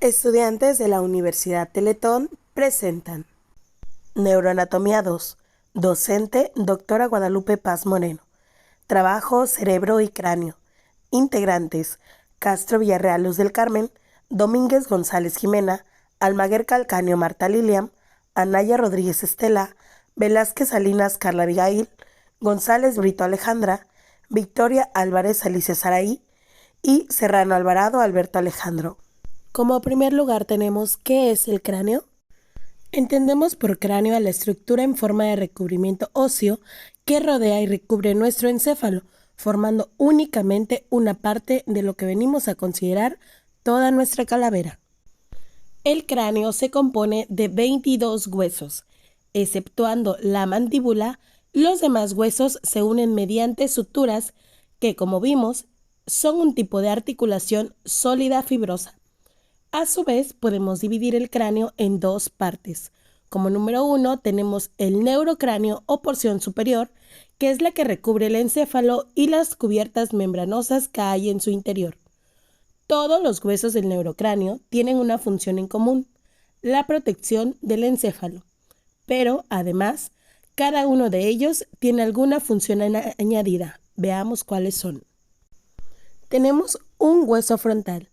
Estudiantes de la Universidad Teletón presentan Neuroanatomía 2, docente doctora Guadalupe Paz Moreno. Trabajo cerebro y cráneo. Integrantes: Castro Villarreal Luz del Carmen, Domínguez González Jimena, Almaguer Calcaño Marta Lilian, Anaya Rodríguez Estela, Velázquez Salinas Carla Abigail, González Brito Alejandra, Victoria Álvarez Alicia Saraí y Serrano Alvarado Alberto Alejandro. Como primer lugar tenemos ¿qué es el cráneo? Entendemos por cráneo a la estructura en forma de recubrimiento óseo que rodea y recubre nuestro encéfalo, formando únicamente una parte de lo que venimos a considerar toda nuestra calavera. El cráneo se compone de 22 huesos. Exceptuando la mandíbula, los demás huesos se unen mediante suturas que, como vimos, son un tipo de articulación sólida fibrosa. A su vez, podemos dividir el cráneo en dos partes. Como número 1 tenemos el neurocráneo o porción superior, que es la que recubre el encéfalo y las cubiertas membranosas que hay en su interior. Todos los huesos del neurocráneo tienen una función en común, la protección del encéfalo. Pero, además, cada uno de ellos tiene alguna función añadida. Veamos cuáles son. Tenemos un hueso frontal.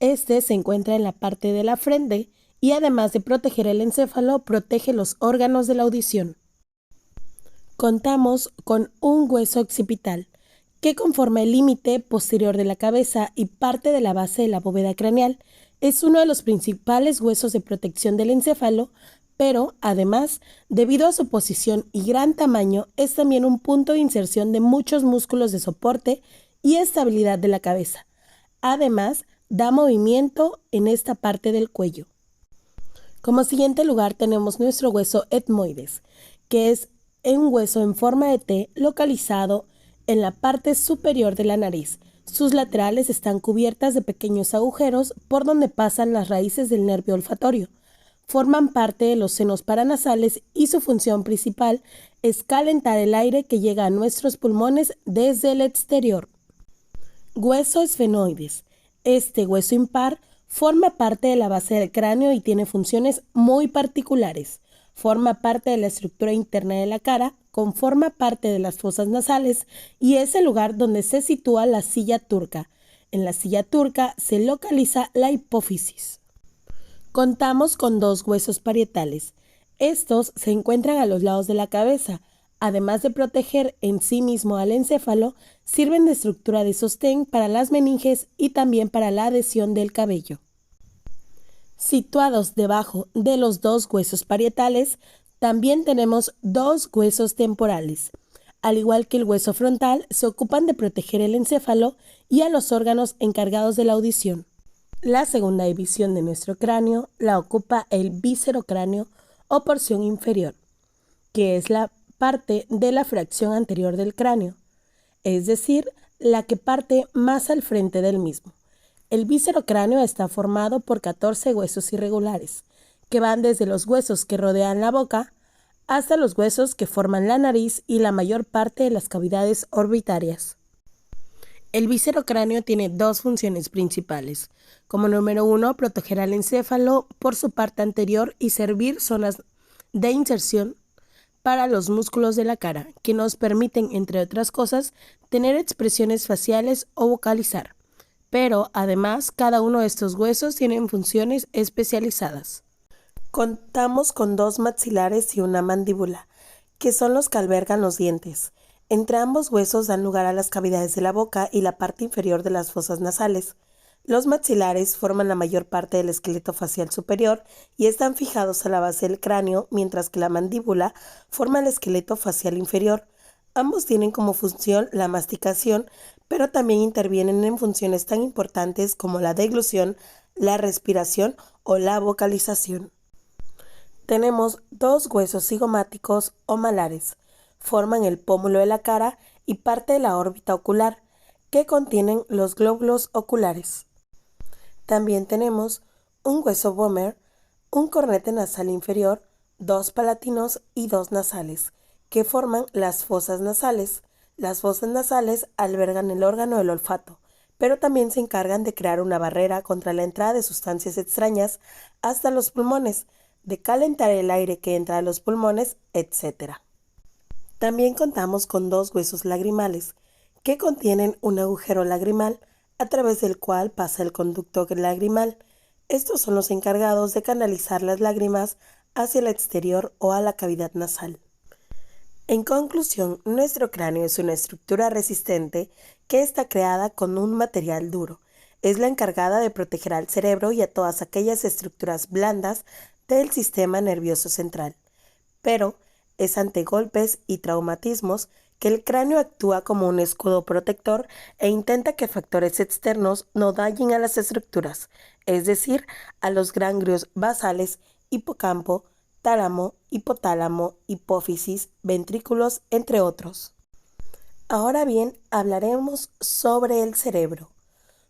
Este se encuentra en la parte de la frente y además de proteger el encéfalo, protege los órganos de la audición. Contamos con un hueso occipital, que conforma el límite posterior de la cabeza y parte de la base de la bóveda craneal. Es uno de los principales huesos de protección del encéfalo, pero además, debido a su posición y gran tamaño, es también un punto de inserción de muchos músculos de soporte y estabilidad de la cabeza. Además, da movimiento en esta parte del cuello. Como siguiente lugar tenemos nuestro hueso etmoides, que es un hueso en forma de T localizado en la parte superior de la nariz. Sus laterales están cubiertas de pequeños agujeros por donde pasan las raíces del nervio olfatorio. Forman parte de los senos paranasales y su función principal es calentar el aire que llega a nuestros pulmones desde el exterior. Hueso esfenoides. Este hueso impar forma parte de la base del cráneo y tiene funciones muy particulares. Forma parte de la estructura interna de la cara, conforma parte de las fosas nasales y es el lugar donde se sitúa la silla turca. En la silla turca se localiza la hipófisis. Contamos con dos huesos parietales. Estos se encuentran a los lados de la cabeza. Además de proteger en sí mismo al encéfalo, sirven de estructura de sostén para las meninges y también para la adhesión del cabello. Situados debajo de los dos huesos parietales, también tenemos dos huesos temporales. Al igual que el hueso frontal, se ocupan de proteger el encéfalo y a los órganos encargados de la audición. La segunda división de nuestro cráneo la ocupa el viscerocráneo o porción inferior, que es la parte de la fracción anterior del cráneo, es decir, la que parte más al frente del mismo. El viscerocráneo está formado por 14 huesos irregulares, que van desde los huesos que rodean la boca hasta los huesos que forman la nariz y la mayor parte de las cavidades orbitarias. El viscerocráneo tiene dos funciones principales. Como número 1, proteger al encéfalo por su parte anterior y servir zonas de inserción para los músculos de la cara, que nos permiten, entre otras cosas, tener expresiones faciales o vocalizar. Pero, además, cada uno de estos huesos tienen funciones especializadas. Contamos con dos maxilares y una mandíbula, que son los que albergan los dientes. Entre ambos huesos dan lugar a las cavidades de la boca y la parte inferior de las fosas nasales. Los maxilares forman la mayor parte del esqueleto facial superior y están fijados a la base del cráneo, mientras que la mandíbula forma el esqueleto facial inferior. Ambos tienen como función la masticación, pero también intervienen en funciones tan importantes como la deglución, la respiración o la vocalización. Tenemos dos huesos cigomáticos o malares. Forman el pómulo de la cara y parte de la órbita ocular, que contienen los glóbulos oculares. También tenemos un hueso vomer, un cornete nasal inferior, dos palatinos y dos nasales, que forman las fosas nasales. Las fosas nasales albergan el órgano del olfato, pero también se encargan de crear una barrera contra la entrada de sustancias extrañas hasta los pulmones, de calentar el aire que entra a los pulmones, etc. También contamos con dos huesos lagrimales, que contienen un agujero lagrimal a través del cual pasa el conducto lagrimal. Estos son los encargados de canalizar las lágrimas hacia el exterior o a la cavidad nasal. En conclusión, nuestro cráneo es una estructura resistente que está creada con un material duro. Es la encargada de proteger al cerebro y a todas aquellas estructuras blandas del sistema nervioso central. Pero es ante golpes y traumatismos que el cráneo actúa como un escudo protector e intenta que factores externos no dañen a las estructuras, es decir, a los ganglios basales, hipocampo, tálamo, hipotálamo, hipófisis, ventrículos, entre otros. Ahora bien, hablaremos sobre el cerebro.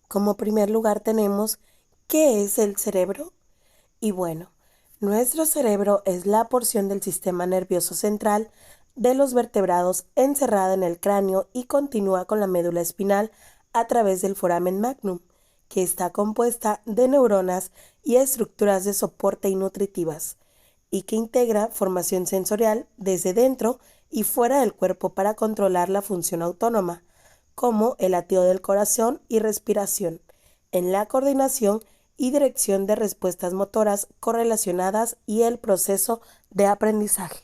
Como primer lugar tenemos, ¿qué es el cerebro? Y bueno, nuestro cerebro es la porción del sistema nervioso central de los vertebrados encerrada en el cráneo y continúa con la médula espinal a través del foramen magnum, que está compuesta de neuronas y estructuras de soporte y nutritivas, y que integra formación sensorial desde dentro y fuera del cuerpo para controlar la función autónoma, como el latido del corazón y respiración, en la coordinación y dirección de respuestas motoras correlacionadas y el proceso de aprendizaje.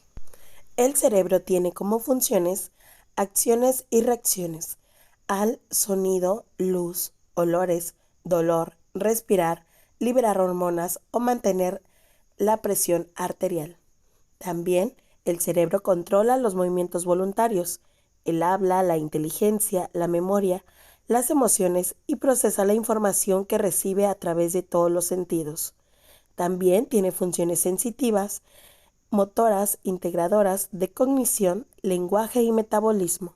El cerebro tiene como funciones acciones y reacciones al sonido, luz, olores, dolor, respirar, liberar hormonas o mantener la presión arterial. También el cerebro controla los movimientos voluntarios, el habla, la inteligencia, la memoria, las emociones y procesa la información que recibe a través de todos los sentidos. También tiene funciones sensitivas, motoras, integradoras, de cognición, lenguaje y metabolismo.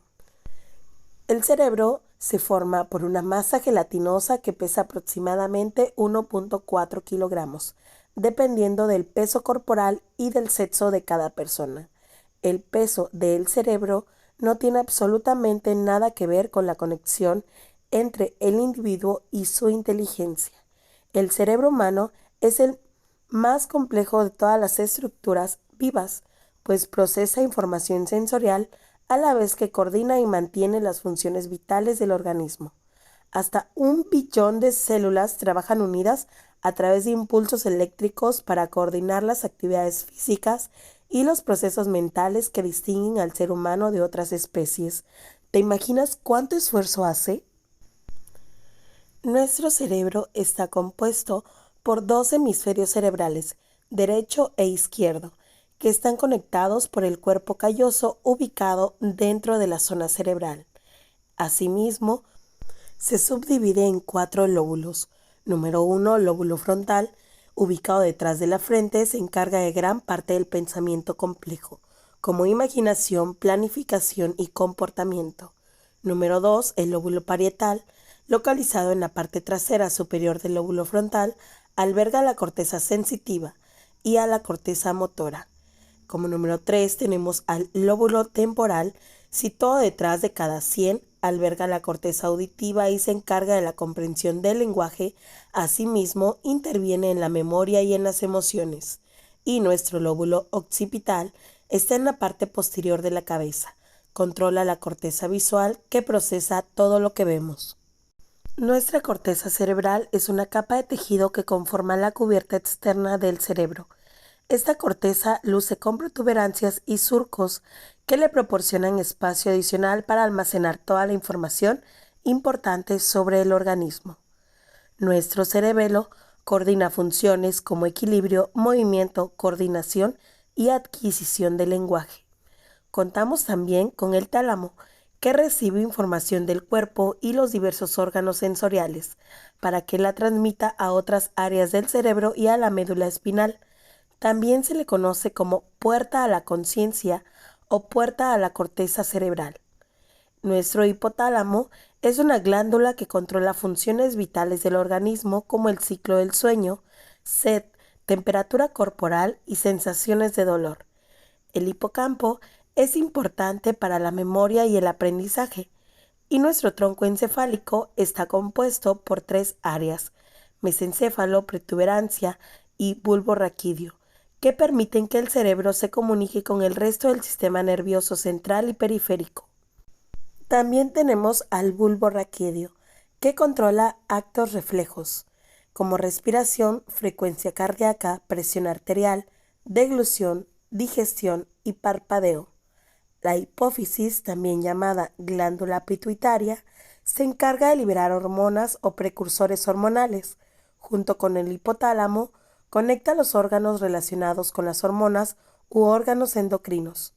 El cerebro se forma por una masa gelatinosa que pesa aproximadamente 1.4 kilogramos, dependiendo del peso corporal y del sexo de cada persona. El peso del cerebro no tiene absolutamente nada que ver con la conexión entre el individuo y su inteligencia. El cerebro humano es el más complejo de todas las estructuras vivas, pues procesa información sensorial a la vez que coordina y mantiene las funciones vitales del organismo. Hasta 1 billón de células trabajan unidas a través de impulsos eléctricos para coordinar las actividades físicas y los procesos mentales que distinguen al ser humano de otras especies. ¿Te imaginas cuánto esfuerzo hace? Nuestro cerebro está compuesto por dos hemisferios cerebrales, derecho e izquierdo, que están conectados por el cuerpo calloso ubicado dentro de la zona cerebral. Asimismo, se subdivide en 4 lóbulos. Número 1, lóbulo frontal, ubicado detrás de la frente, se encarga de gran parte del pensamiento complejo, como imaginación, planificación y comportamiento. Número 2, el lóbulo parietal, localizado en la parte trasera superior del lóbulo frontal, alberga la corteza sensitiva y a la corteza motora. Como número 3 tenemos al lóbulo temporal, situado detrás de cada sien, alberga la corteza auditiva y se encarga de la comprensión del lenguaje. Asimismo, interviene en la memoria y en las emociones. Y nuestro lóbulo occipital está en la parte posterior de la cabeza. Controla la corteza visual que procesa todo lo que vemos. Nuestra corteza cerebral es una capa de tejido que conforma la cubierta externa del cerebro. Esta corteza luce con protuberancias y surcos que le proporcionan espacio adicional para almacenar toda la información importante sobre el organismo. Nuestro cerebelo coordina funciones como equilibrio, movimiento, coordinación y adquisición del lenguaje. Contamos también con el tálamo, que recibe información del cuerpo y los diversos órganos sensoriales para que la transmita a otras áreas del cerebro y a la médula espinal. También se le conoce como puerta a la conciencia o puerta a la corteza cerebral. Nuestro hipotálamo es una glándula que controla funciones vitales del organismo como el ciclo del sueño, sed, temperatura corporal y sensaciones de dolor. El hipocampo es importante para la memoria y el aprendizaje, y nuestro tronco encefálico está compuesto por 3 áreas: mesencéfalo, protuberancia y bulbo raquídeo, que permiten que el cerebro se comunique con el resto del sistema nervioso central y periférico. También tenemos al bulbo raquídeo, que controla actos reflejos, como respiración, frecuencia cardíaca, presión arterial, deglución, digestión y parpadeo. La hipófisis, también llamada glándula pituitaria, se encarga de liberar hormonas o precursores hormonales. Junto con el hipotálamo, conecta los órganos relacionados con las hormonas u órganos endocrinos.